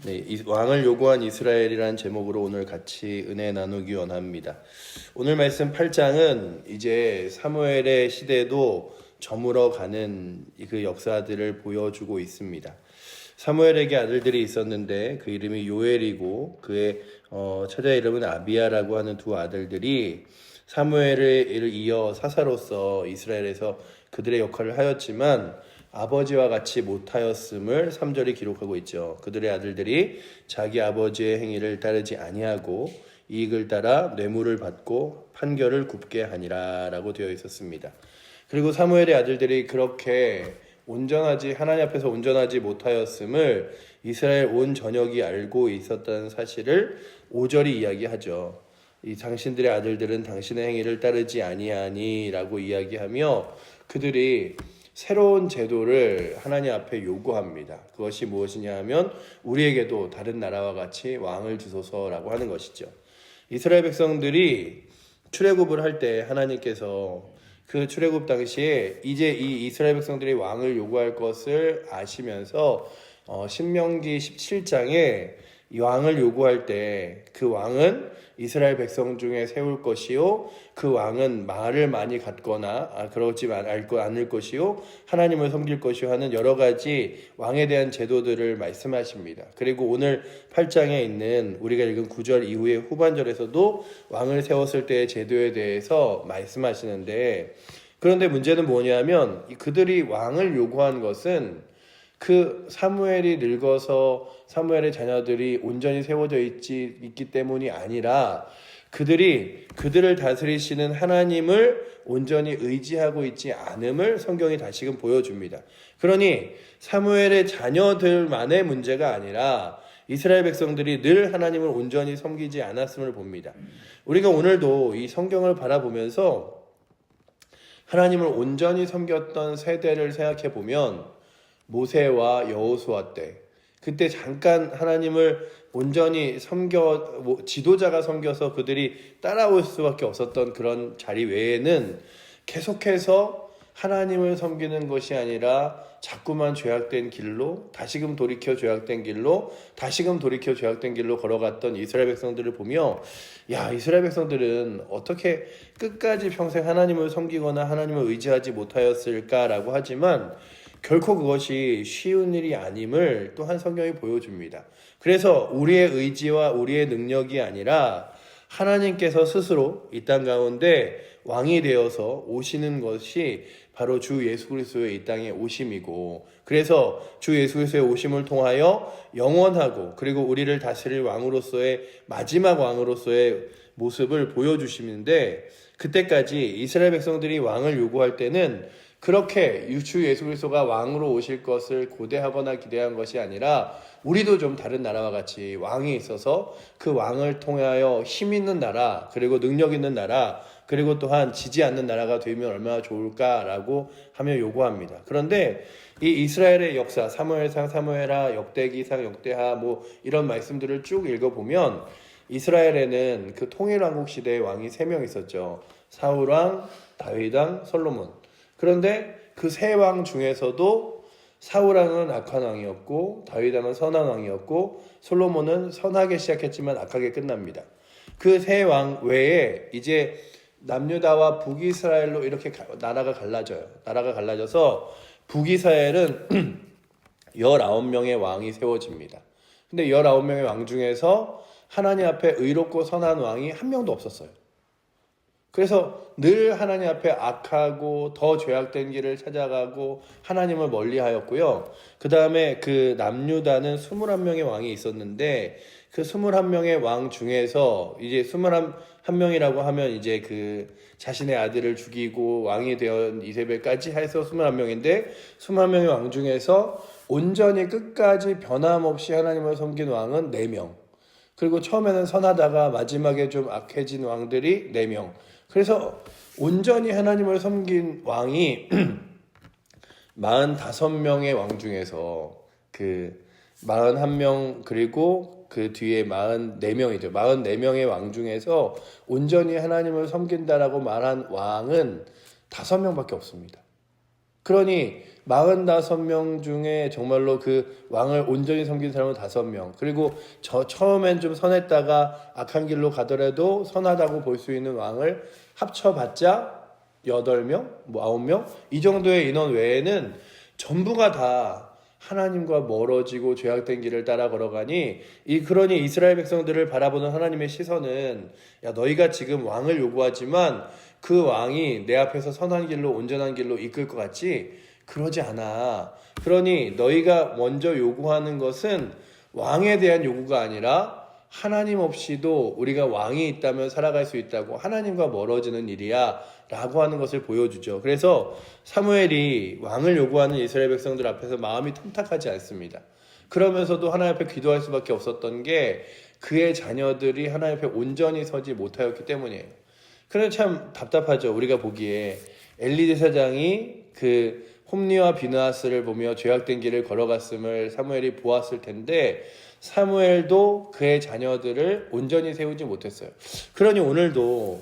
네, 왕을 요구한 이스라엘이라는 제목으로 오늘 같이 은혜 나누기 원합니다. 오늘 말씀 8장은 이제 사무엘의 시대도 저물어 가는 그 역사들을 보여주고 있습니다. 사무엘에게 아들들이 있었는데 그 이름이 요엘이고 그의 처자 이름은 아비야라고 하는 두 아들들이 사무엘을 이어 사사로서 이스라엘에서 그들의 역할을 하였지만 아버지와 같이 못하였음을 3절이 기록하고 있죠. 그들의 아들들이 자기 아버지의 행위를 따르지 아니하고 이익을 따라 뇌물을 받고 판결을 굽게 하니라 라고 되어 있었습니다. 그리고 사무엘의 아들들이 그렇게 하나님 앞에서 온전하지 못하였음을 이스라엘 온 전역이 알고 있었다는 사실을 5절이 이야기하죠. 이 당신들의 아들들은 당신의 행위를 따르지 아니하니 라고 이야기하며 그들이 새로운 제도를 하나님 앞에 요구합니다. 그것이 무엇이냐 하면 우리에게도 다른 나라와 같이 왕을 주소서라고 하는 것이죠. 이스라엘 백성들이 출애굽을 할 때 하나님께서 그 출애굽 당시에 이제 이 이스라엘 백성들이 왕을 요구할 것을 아시면서 신명기 17장에 이 왕을 요구할 때 그 왕은 이스라엘 백성 중에 세울 것이요 그 왕은 말을 많이 갖거나 그렇지 않을 것이요 하나님을 섬길 것이요 하는 여러 가지 왕에 대한 제도들을 말씀하십니다. 그리고 오늘 8장에 있는 우리가 읽은 9절 이후의 후반절에서도 왕을 세웠을 때의 제도에 대해서 말씀하시는데, 그런데 문제는 뭐냐면 그들이 왕을 요구한 것은 그 사무엘이 늙어서 사무엘의 자녀들이 온전히 세워져 있기 때문이 아니라 그들을 다스리시는 하나님을 온전히 의지하고 있지 않음을 성경이 다시금 보여줍니다. 그러니 사무엘의 자녀들만의 문제가 아니라 이스라엘 백성들이 늘 하나님을 온전히 섬기지 않았음을 봅니다. 우리가 오늘도 이 성경을 바라보면서 하나님을 온전히 섬겼던 세대를 생각해 보면 모세와 여호수아 때 그때 잠깐 하나님을 온전히 지도자가 섬겨서 그들이 따라올 수밖에 없었던 그런 자리 외에는 계속해서 하나님을 섬기는 것이 아니라 자꾸만 죄악된 길로 다시금 돌이켜 죄악된 길로 다시금 돌이켜 죄악된 길로 걸어갔던 이스라엘 백성들을 보며 이스라엘 백성들은 어떻게 끝까지 평생 하나님을 섬기거나 하나님을 의지하지 못하였을까라고 하지만 결코 그것이 쉬운 일이 아님을 또한 성경이 보여줍니다. 그래서 우리의 의지와 우리의 능력이 아니라 하나님께서 스스로 이 땅 가운데 왕이 되어서 오시는 것이 바로 주 예수 그리스도의 이 땅에 오심이고, 그래서 주 예수 그리스도의 오심을 통하여 영원하고 그리고 우리를 다스릴 왕으로서의 마지막 왕으로서의 모습을 보여주시는데, 그때까지 이스라엘 백성들이 왕을 요구할 때는 그렇게 주 예수 그리스도가 왕으로 오실 것을 고대하거나 기대한 것이 아니라 우리도 좀 다른 나라와 같이 왕이 있어서 그 왕을 통하여 힘 있는 나라, 그리고 능력 있는 나라, 그리고 또한 지지 않는 나라가 되면 얼마나 좋을까라고 하며 요구합니다. 그런데 이 이스라엘의 역사, 사무엘상, 사무엘하, 역대기상, 역대하 이런 말씀들을 쭉 읽어보면 이스라엘에는 그 통일왕국 시대의 왕이 3명 있었죠. 사울왕, 다윗왕, 솔로몬. 그런데 그 세 왕 중에서도 사울왕은 악한 왕이었고 다윗왕은 선한 왕이었고 솔로몬은 선하게 시작했지만 악하게 끝납니다. 그 세 왕 외에 이제 남유다와 북이스라엘로 이렇게 나라가 갈라져요. 나라가 갈라져서 북이스라엘은 19명의 왕이 세워집니다. 근데 19명의 왕 중에서 하나님 앞에 의롭고 선한 왕이 한 명도 없었어요. 그래서 늘 하나님 앞에 악하고 더 죄악된 길을 찾아가고 하나님을 멀리하였고요. 그 다음에 그 남유다는 21명의 왕이 있었는데 그 21명의 왕 중에서 이제 21명이라고 하면 이제 그 자신의 아들을 죽이고 왕이 되어 이세벨까지 해서 21명인데 21명의 왕 중에서 온전히 끝까지 변함없이 하나님을 섬긴 왕은 4명. 그리고 처음에는 선하다가 마지막에 좀 악해진 왕들이 4명. 그래서 온전히 하나님을 섬긴 왕이 45명의 왕 중에서 그 41명 그리고 그 뒤에 44명이죠. 44명의 왕 중에서 온전히 하나님을 섬긴다라고 말한 왕은 5명밖에 없습니다. 그러니 45명 중에 정말로 그 왕을 온전히 섬긴 사람은 5명. 그리고 처음엔 좀 선했다가 악한 길로 가더라도 선하다고 볼 수 있는 왕을 합쳐봤자 8명, 뭐 9명? 이 정도의 인원 외에는 전부가 다 하나님과 멀어지고 죄악된 길을 따라 걸어가니 그러니 이스라엘 백성들을 바라보는 하나님의 시선은 야 너희가 지금 왕을 요구하지만 그 왕이 내 앞에서 선한 길로 온전한 길로 이끌 것 같지? 그러지 않아. 그러니 너희가 먼저 요구하는 것은 왕에 대한 요구가 아니라 하나님 없이도 우리가 왕이 있다면 살아갈 수 있다고 하나님과 멀어지는 일이야 라고 하는 것을 보여주죠. 그래서 사무엘이 왕을 요구하는 이스라엘 백성들 앞에서 마음이 탐탁하지 않습니다. 그러면서도 하나님 앞에 기도할 수밖에 없었던 게 그의 자녀들이 하나님 앞에 온전히 서지 못하였기 때문이에요. 그래서 참 답답하죠. 우리가 보기에 엘리 제사장이 그 홈리와 비느하스를 보며 죄악된 길을 걸어갔음을 사무엘이 보았을 텐데 사무엘도 그의 자녀들을 온전히 세우지 못했어요. 그러니 오늘도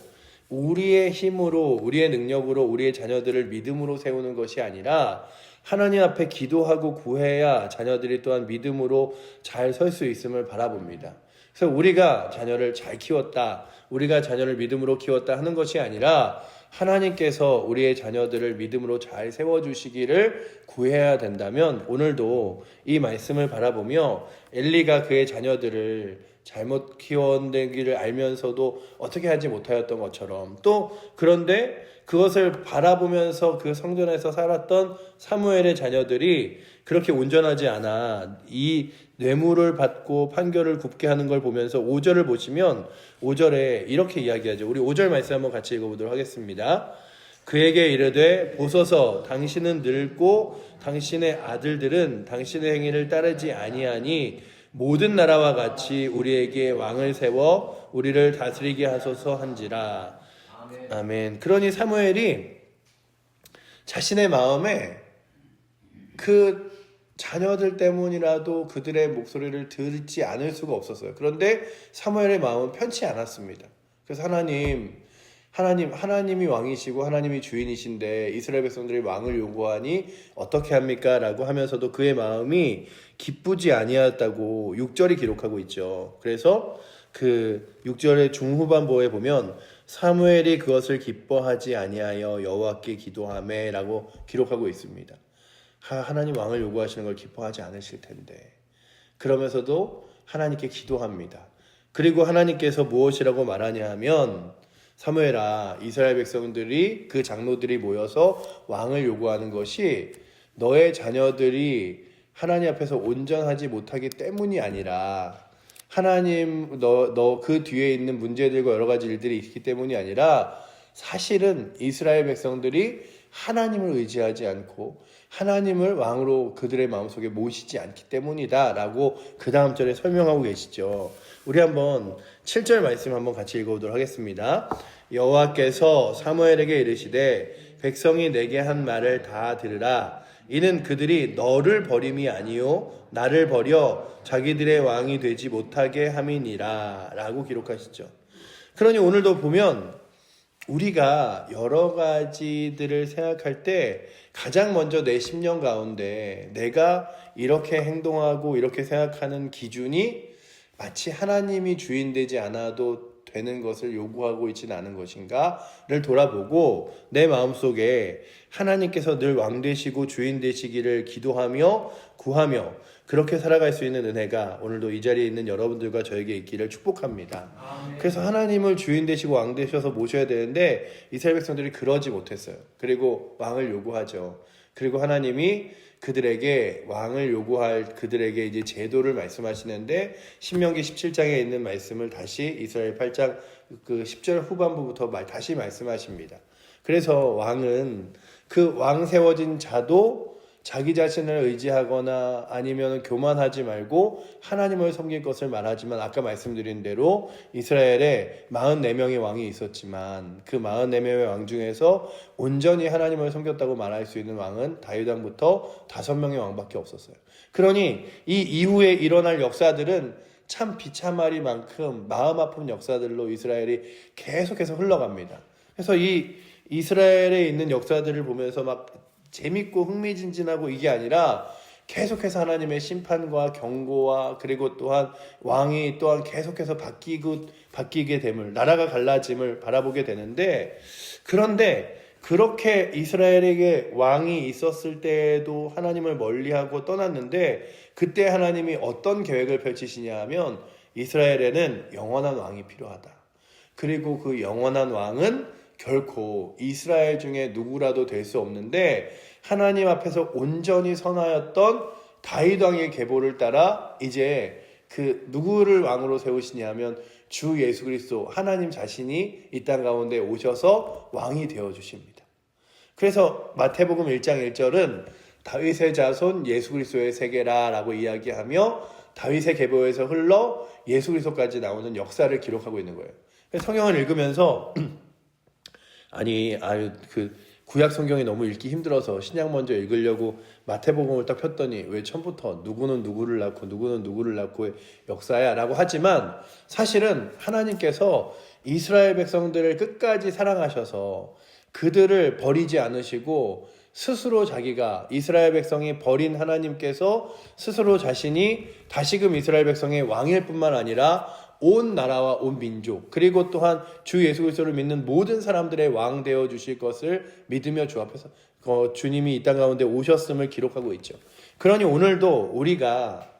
우리의 힘으로 우리의 능력으로 우리의 자녀들을 믿음으로 세우는 것이 아니라 하나님 앞에 기도하고 구해야 자녀들이 또한 믿음으로 잘 설 수 있음을 바라봅니다. 그래서 우리가 자녀를 잘 키웠다, 우리가 자녀를 믿음으로 키웠다 하는 것이 아니라 하나님께서 우리의 자녀들을 믿음으로 잘 세워주시기를 구해야 된다면 오늘도 이 말씀을 바라보며 엘리가 그의 자녀들을 잘못 키워내기를 알면서도 어떻게 하지 못하였던 것처럼 또 그런데 그것을 바라보면서 그 성전에서 살았던 사무엘의 자녀들이 그렇게 온전하지 않아 이 뇌물을 받고 판결을 굽게 하는 걸 보면서 5절을 보시면 5절에 이렇게 이야기하죠. 우리 5절 말씀 한번 같이 읽어보도록 하겠습니다. 그에게 이르되 보소서 당신은 늙고 당신의 아들들은 당신의 행위를 따르지 아니하니 모든 나라와 같이 우리에게 왕을 세워 우리를 다스리게 하소서 한지라. 아멘. 그러니 사무엘이 자신의 마음에 그 자녀들 때문이라도 그들의 목소리를 듣지 않을 수가 없었어요. 그런데 사무엘의 마음은 편치 않았습니다. 그래서 하나님이 왕이시고 하나님이 주인이신데 이스라엘 백성들이 왕을 요구하니 어떻게 합니까? 라고 하면서도 그의 마음이 기쁘지 아니하였다고 6절이 기록하고 있죠. 그래서 그 6절의 중후반부에 보면 사무엘이 그것을 기뻐하지 아니하여 여호와께 기도하매 라고 기록하고 있습니다. 하나님 왕을 요구하시는 걸 기뻐하지 않으실 텐데 그러면서도 하나님께 기도합니다. 그리고 하나님께서 무엇이라고 말하냐 하면 사무엘아 이스라엘 백성들이 그 장로들이 모여서 왕을 요구하는 것이 너의 자녀들이 하나님 앞에서 온전하지 못하기 때문이 아니라 하나님 너 그 뒤에 있는 문제들과 여러 가지 일들이 있기 때문이 아니라 사실은 이스라엘 백성들이 하나님을 의지하지 않고 하나님을 왕으로 그들의 마음속에 모시지 않기 때문이다 라고 그 다음 절에 설명하고 계시죠. 우리 한번 7절 말씀 한번 같이 읽어보도록 하겠습니다. 여호와께서 사무엘에게 이르시되 백성이 내게 한 말을 다 들으라. 이는 그들이 너를 버림이 아니요 나를 버려 자기들의 왕이 되지 못하게 함이니라 라고 기록하시죠. 그러니 오늘도 보면 우리가 여러 가지들을 생각할 때 가장 먼저 내 심령 가운데 내가 이렇게 행동하고 이렇게 생각하는 기준이 마치 하나님이 주인 되지 않아도 되는 것을 요구하고 있지는 않은 것인가를 돌아보고 내 마음속에 하나님께서 늘 왕 되시고 주인 되시기를 기도하며 구하며 그렇게 살아갈 수 있는 은혜가 오늘도 이 자리에 있는 여러분들과 저에게 있기를 축복합니다. 그래서 하나님을 주인 되시고 왕 되셔서 모셔야 되는데 이스라엘 백성들이 그러지 못했어요. 그리고 왕을 요구하죠. 그리고 하나님이 그들에게 왕을 요구할 그들에게 이제 제도를 말씀하시는데 신명기 17장에 있는 말씀을 다시 이스라엘 8장 그 10절 후반부부터 다시 말씀하십니다. 그래서 왕은 그 왕 세워진 자도 자기 자신을 의지하거나 아니면 교만하지 말고 하나님을 섬길 것을 말하지만 아까 말씀드린 대로 이스라엘에 44명의 왕이 있었지만 그 44명의 왕 중에서 온전히 하나님을 섬겼다고 말할 수 있는 왕은 다윗 왕부터 5명의 왕밖에 없었어요. 그러니 이 이후에 일어날 역사들은 참 비참하리만큼 마음 아픈 역사들로 이스라엘이 계속해서 흘러갑니다. 그래서 이 이스라엘에 있는 역사들을 보면서 막 재밌고 흥미진진하고 이게 아니라 계속해서 하나님의 심판과 경고와 그리고 또한 왕이 또한 계속해서 바뀌게 됨을, 나라가 갈라짐을 바라보게 되는데, 그런데 그렇게 이스라엘에게 왕이 있었을 때에도 하나님을 멀리하고 떠났는데, 그때 하나님이 어떤 계획을 펼치시냐 하면 이스라엘에는 영원한 왕이 필요하다. 그리고 그 영원한 왕은 결코 이스라엘 중에 누구라도 될 수 없는데, 하나님 앞에서 온전히 선하였던 다윗 왕의 계보를 따라 이제 그 누구를 왕으로 세우시냐면 주 예수 그리스도, 하나님 자신이 이 땅 가운데 오셔서 왕이 되어 주십니다. 그래서 마태복음 1장 1절은 다윗의 자손 예수 그리스도의 세계라라고 이야기하며 다윗의 계보에서 흘러 예수 그리스도까지 나오는 역사를 기록하고 있는 거예요. 성경을 읽으면서 구약 성경이 너무 읽기 힘들어서 신약 먼저 읽으려고 마태복음을 딱 폈더니 왜 처음부터 누구는 누구를 낳고 누구는 누구를 낳고의 역사야 라고 하지만, 사실은 하나님께서 이스라엘 백성들을 끝까지 사랑하셔서 그들을 버리지 않으시고 스스로 자기가, 이스라엘 백성이 버린 하나님께서 스스로 자신이 다시금 이스라엘 백성의 왕일 뿐만 아니라 온 나라와 온 민족, 그리고 또한 주 예수 그리스도를 믿는 모든 사람들의 왕 되어 주실 것을 믿으며 주 앞에서 주님이 이 땅 가운데 오셨음을 기록하고 있죠. 그러니 오늘도 우리가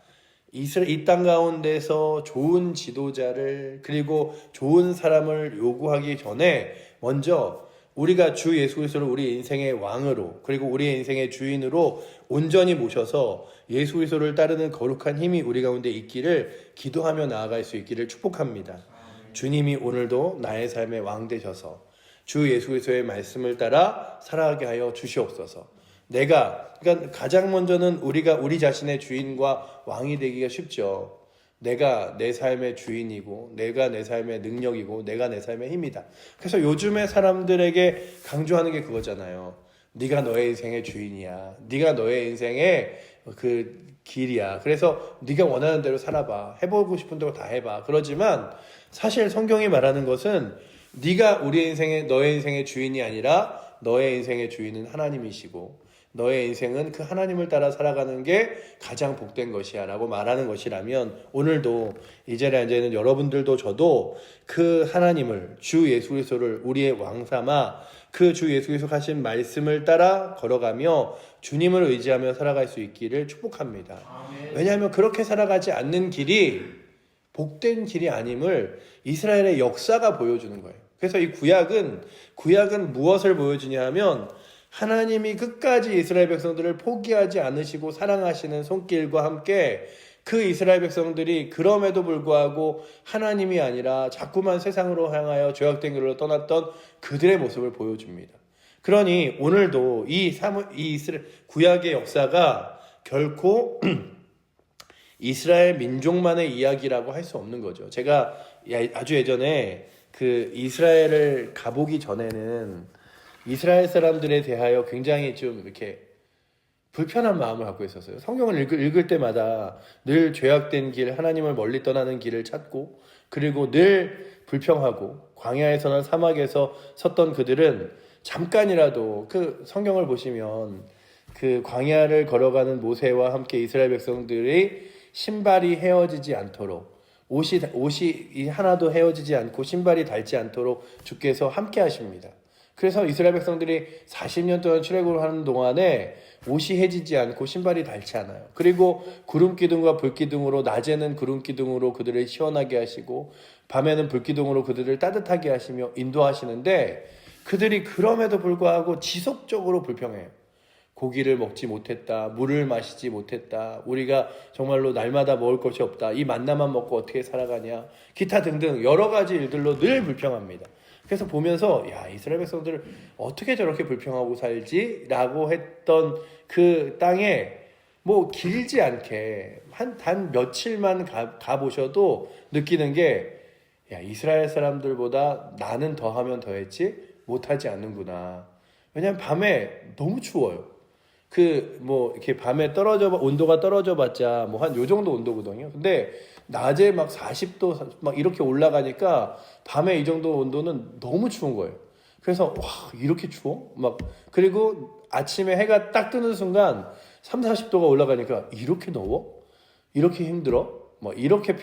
이 땅 가운데서 좋은 지도자를, 그리고 좋은 사람을 요구하기 전에 먼저 우리가 주 예수 그리스도를 우리 인생의 왕으로, 그리고 우리의 인생의 주인으로 온전히 모셔서 예수 그리스도를 따르는 거룩한 힘이 우리 가운데 있기를 기도하며 나아갈 수 있기를 축복합니다. 주님이 오늘도 나의 삶의 왕 되셔서 주 예수 그리스도의 말씀을 따라 살아가게 하여 주시옵소서. 그러니까 가장 먼저는 우리가 우리 자신의 주인과 왕이 되기가 쉽죠. 내가 내 삶의 주인이고, 내가 내 삶의 능력이고, 내가 내 삶의 힘이다. 그래서 요즘에 사람들에게 강조하는 게 그거잖아요. 네가 너의 인생의 주인이야. 네가 너의 인생의 그 길이야. 그래서 네가 원하는 대로 살아봐. 해보고 싶은 대로 다 해봐. 그러지만 사실 성경이 말하는 것은 네가 너의 인생의 주인이 아니라 너의 인생의 주인은 하나님이시고, 너의 인생은 그 하나님을 따라 살아가는 게 가장 복된 것이야 라고 말하는 것이라면, 오늘도 이 자리에 앉아있는 여러분들도 저도 그 하나님을, 주 예수 그리스도를 우리의 왕 삼아 그 주 예수 그리스도 하신 말씀을 따라 걸어가며 주님을 의지하며 살아갈 수 있기를 축복합니다. 아멘. 왜냐하면 그렇게 살아가지 않는 길이 복된 길이 아님을 이스라엘의 역사가 보여주는 거예요. 그래서 이 구약은 무엇을 보여주냐 하면, 하나님이 끝까지 이스라엘 백성들을 포기하지 않으시고 사랑하시는 손길과 함께 그 이스라엘 백성들이 그럼에도 불구하고 하나님이 아니라 자꾸만 세상으로 향하여 죄악된 길로 떠났던 그들의 모습을 보여줍니다. 그러니 오늘도 구약의 역사가 결코 이스라엘 민족만의 이야기라고 할 수 없는 거죠. 제가 아주 예전에 그 이스라엘을 가보기 전에는 이스라엘 사람들에 대하여 굉장히 좀 이렇게 불편한 마음을 갖고 있었어요. 성경을 읽을 때마다 늘 죄악된 길, 하나님을 멀리 떠나는 길을 찾고, 그리고 늘 불평하고 광야에서나 사막에서 섰던 그들은 잠깐이라도 그 성경을 보시면 그 광야를 걸어가는 모세와 함께 이스라엘 백성들이 신발이 헤어지지 않도록, 옷이 하나도 헤어지지 않고 신발이 닳지 않도록 주께서 함께 하십니다. 그래서 이스라엘 백성들이 40년 동안 출애굽을 하는 동안에 옷이 해지지 않고 신발이 닳지 않아요. 그리고 구름기둥과 불기둥으로, 낮에는 구름기둥으로 그들을 시원하게 하시고 밤에는 불기둥으로 그들을 따뜻하게 하시며 인도하시는데, 그들이 그럼에도 불구하고 지속적으로 불평해요. 고기를 먹지 못했다, 물을 마시지 못했다, 우리가 정말로 날마다 먹을 것이 없다, 이 만나만 먹고 어떻게 살아가냐, 기타 등등 여러 가지 일들로 늘 불평합니다. 그래서 보면서 이스라엘 백성들 어떻게 저렇게 불평하고 살지? 라고 했던 그 땅에 뭐 길지 않게 단 며칠만 가보셔도 느끼는 게, 이스라엘 사람들보다 나는 더하면 더했지 못하지 않는구나. 왜냐하면 밤에 너무 추워요. 이렇게 밤에 온도가 떨어져 봤자 한 요 정도 온도거든요. 근데 낮에 막 40도 막 이렇게 올라가니까 밤에 이 정도 온도는 너무 추운 거예요. 그래서 와 이렇게 추워? 막 그리고 아침에 해가 딱 뜨는 순간 3, 40도가 올라가니까 이렇게 더워? 이렇게 힘들어? 뭐 이렇게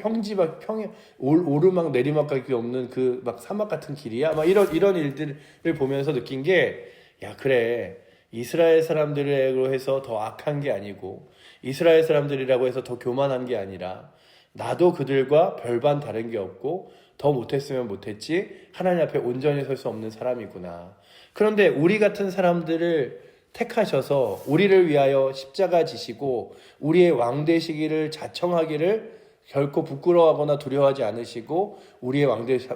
오르막 내리막밖에 없는 그 막 사막 같은 길이야? 막 이런 일들을 보면서 느낀 게 야 그래 이스라엘 사람들로 해서 더 악한 게 아니고 이스라엘 사람들이라고 해서 더 교만한 게 아니라 나도 그들과 별반 다른 게 없고 더 못했으면 못했지 하나님 앞에 온전히 설 수 없는 사람이구나. 그런데 우리 같은 사람들을 택하셔서 우리를 위하여 십자가 지시고 우리의 왕 되시기를 자청하기를 결코 부끄러워하거나 두려워하지 않으시고 우리의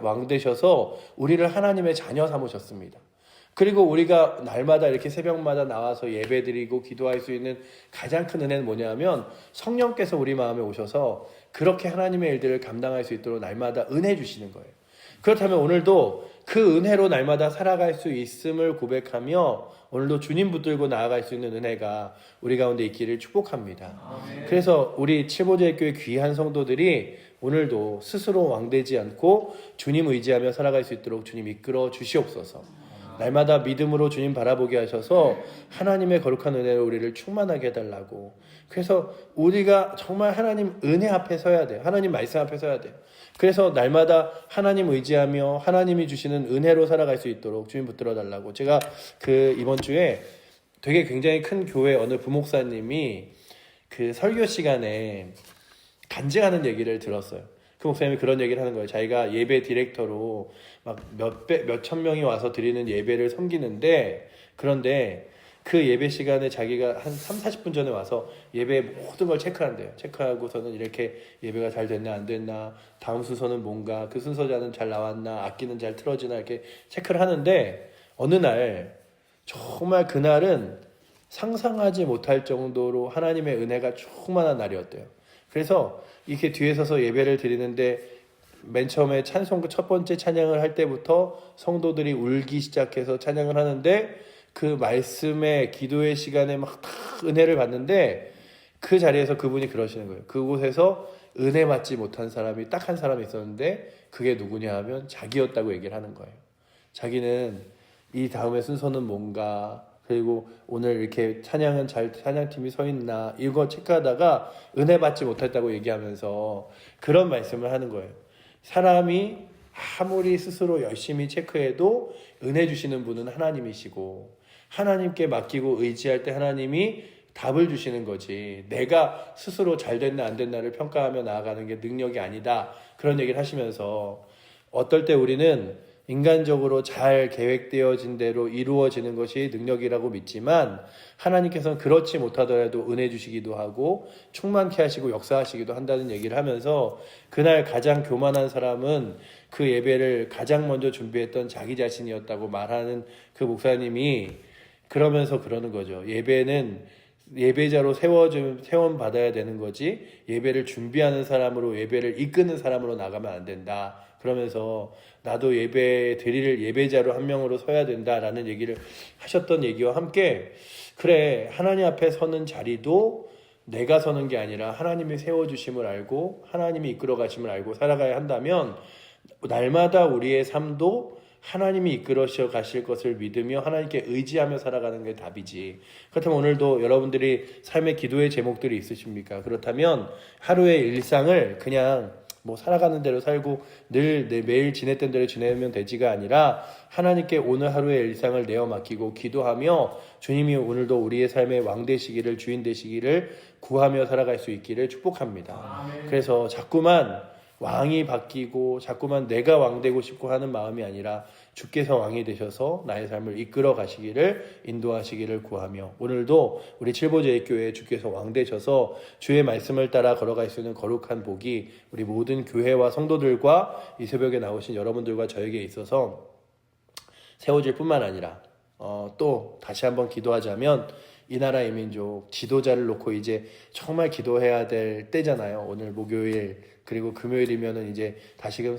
왕 되셔서 우리를 하나님의 자녀 삼으셨습니다. 그리고 우리가 날마다 이렇게 새벽마다 나와서 예배드리고 기도할 수 있는 가장 큰 은혜는 뭐냐면 성령께서 우리 마음에 오셔서 그렇게 하나님의 일들을 감당할 수 있도록 날마다 은혜 주시는 거예요. 그렇다면 오늘도 그 은혜로 날마다 살아갈 수 있음을 고백하며 오늘도 주님 붙들고 나아갈 수 있는 은혜가 우리 가운데 있기를 축복합니다. 아멘. 그래서 우리 칠보제교회 귀한 성도들이 오늘도 스스로 왕되지 않고 주님 의지하며 살아갈 수 있도록 주님 이끌어 주시옵소서. 날마다 믿음으로 주님 바라보게 하셔서 하나님의 거룩한 은혜로 우리를 충만하게 해달라고. 그래서 우리가 정말 하나님 은혜 앞에 서야 돼요. 하나님 말씀 앞에 서야 돼요. 그래서 날마다 하나님 의지하며 하나님이 주시는 은혜로 살아갈 수 있도록 주님 붙들어 달라고. 제가 이번 주에 되게 굉장히 큰 교회 어느 부목사님이 그 설교 시간에 간증하는 얘기를 들었어요. 그 목사님이 그런 얘기를 하는 거예요. 자기가 예배 디렉터로 막 몇천 명이 와서 드리는 예배를 섬기는데, 그런데 그 예배 시간에 자기가 한 3, 40분 전에 와서 예배 모든 걸 체크한대요. 체크하고서는 이렇게 예배가 잘 됐나 안 됐나, 다음 순서는 뭔가, 그 순서자는 잘 나왔나, 악기는 잘 틀어지나, 이렇게 체크를 하는데 어느 날 정말 그날은 상상하지 못할 정도로 하나님의 은혜가 충만한 날이었대요. 그래서 이렇게 뒤에 서서 예배를 드리는데 맨 처음에 찬송 첫 번째 찬양을 할 때부터 성도들이 울기 시작해서 찬양을 하는데 그 말씀의 기도의 시간에 막 다 은혜를 받는데 그 자리에서 그분이 그러시는 거예요. 그곳에서 은혜 받지 못한 사람이 딱 한 사람이 있었는데 그게 누구냐 하면 자기였다고 얘기를 하는 거예요. 자기는 이 다음에 순서는 뭔가, 그리고 오늘 이렇게 찬양팀이 서 있나, 이거 체크하다가 은혜 받지 못했다고 얘기하면서 그런 말씀을 하는 거예요. 사람이 아무리 스스로 열심히 체크해도 은혜 주시는 분은 하나님이시고, 하나님께 맡기고 의지할 때 하나님이 답을 주시는 거지, 내가 스스로 잘 됐나 안 됐나를 평가하며 나아가는 게 능력이 아니다, 그런 얘기를 하시면서 어떨 때 우리는 인간적으로 잘 계획되어진 대로 이루어지는 것이 능력이라고 믿지만 하나님께서는 그렇지 못하더라도 은혜 주시기도 하고 충만케 하시고 역사하시기도 한다는 얘기를 하면서, 그날 가장 교만한 사람은 그 예배를 가장 먼저 준비했던 자기 자신이었다고 말하는 그 목사님이 그러면서 그러는 거죠. 예배는 예배자로 세원 받아야 되는 거지 예배를 준비하는 사람으로, 예배를 이끄는 사람으로 나가면 안 된다. 그러면서 나도 예배 드릴 예배자로 한 명으로 서야 된다라는 얘기를 하셨던 얘기와 함께, 그래, 하나님 앞에 서는 자리도 내가 서는 게 아니라 하나님이 세워주심을 알고 하나님이 이끌어 가심을 알고 살아가야 한다면 날마다 우리의 삶도 하나님이 이끌어 가실 것을 믿으며 하나님께 의지하며 살아가는 게 답이지. 그렇다면 오늘도 여러분들이 삶의 기도의 제목들이 있으십니까? 그렇다면 하루의 일상을 그냥 살아가는 대로 살고 늘 매일 지냈던 대로 지내면 되지가 아니라 하나님께 오늘 하루의 일상을 내어 맡기고 기도하며 주님이 오늘도 우리의 삶의 왕 되시기를, 주인 되시기를 구하며 살아갈 수 있기를 축복합니다. 아멘. 그래서 자꾸만 왕이 바뀌고 자꾸만 내가 왕 되고 싶고 하는 마음이 아니라 주께서 왕이 되셔서 나의 삶을 이끌어 가시기를, 인도하시기를 구하며 오늘도 우리 칠보제일교회에 주께서 왕 되셔서 주의 말씀을 따라 걸어갈 수 있는 거룩한 복이 우리 모든 교회와 성도들과 이 새벽에 나오신 여러분들과 저에게 있어서 세워질 뿐만 아니라 또 다시 한번 기도하자면 이 나라의 민족 지도자를 놓고 이제 정말 기도해야 될 때잖아요. 오늘 목요일 그리고 금요일이면은 이제 다시금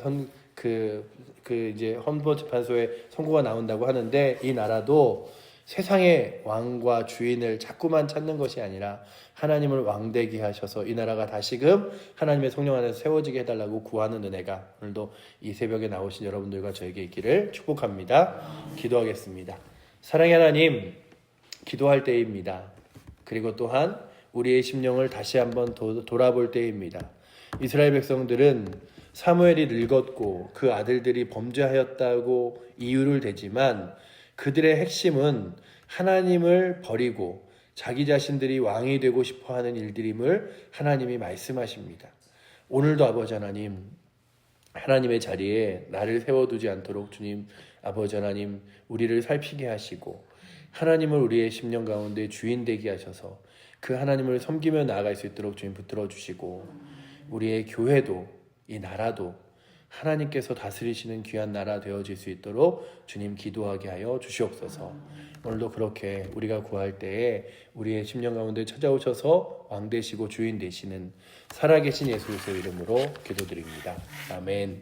이제 헌법재판소에 선고가 나온다고 하는데 이 나라도 세상의 왕과 주인을 자꾸만 찾는 것이 아니라 하나님을 왕되게 하셔서 이 나라가 다시금 하나님의 성령 안에서 세워지게 해달라고 구하는 은혜가 오늘도 이 새벽에 나오신 여러분들과 저에게 있기를 축복합니다. 기도하겠습니다. 사랑의 하나님, 기도할 때입니다. 그리고 또한 우리의 심령을 다시 한번 돌아볼 때입니다. 이스라엘 백성들은 사무엘이 늙었고 그 아들들이 범죄하였다고 이유를 대지만 그들의 핵심은 하나님을 버리고 자기 자신들이 왕이 되고 싶어하는 일들임을 하나님이 말씀하십니다. 오늘도 아버지 하나님, 하나님의 자리에 나를 세워두지 않도록 주님 아버지 하나님 우리를 살피게 하시고 하나님을 우리의 심령 가운데 주인 되게 하셔서 그 하나님을 섬기며 나아갈 수 있도록 주님 붙들어 주시고 우리의 교회도 이 나라도 하나님께서 다스리시는 귀한 나라 되어질 수 있도록 주님 기도하게 하여 주시옵소서. 오늘도 그렇게 우리가 구할 때에 우리의 심령 가운데 찾아오셔서 왕 되시고 주인 되시는 살아계신 예수 그리스도의 이름으로 기도드립니다. 아멘.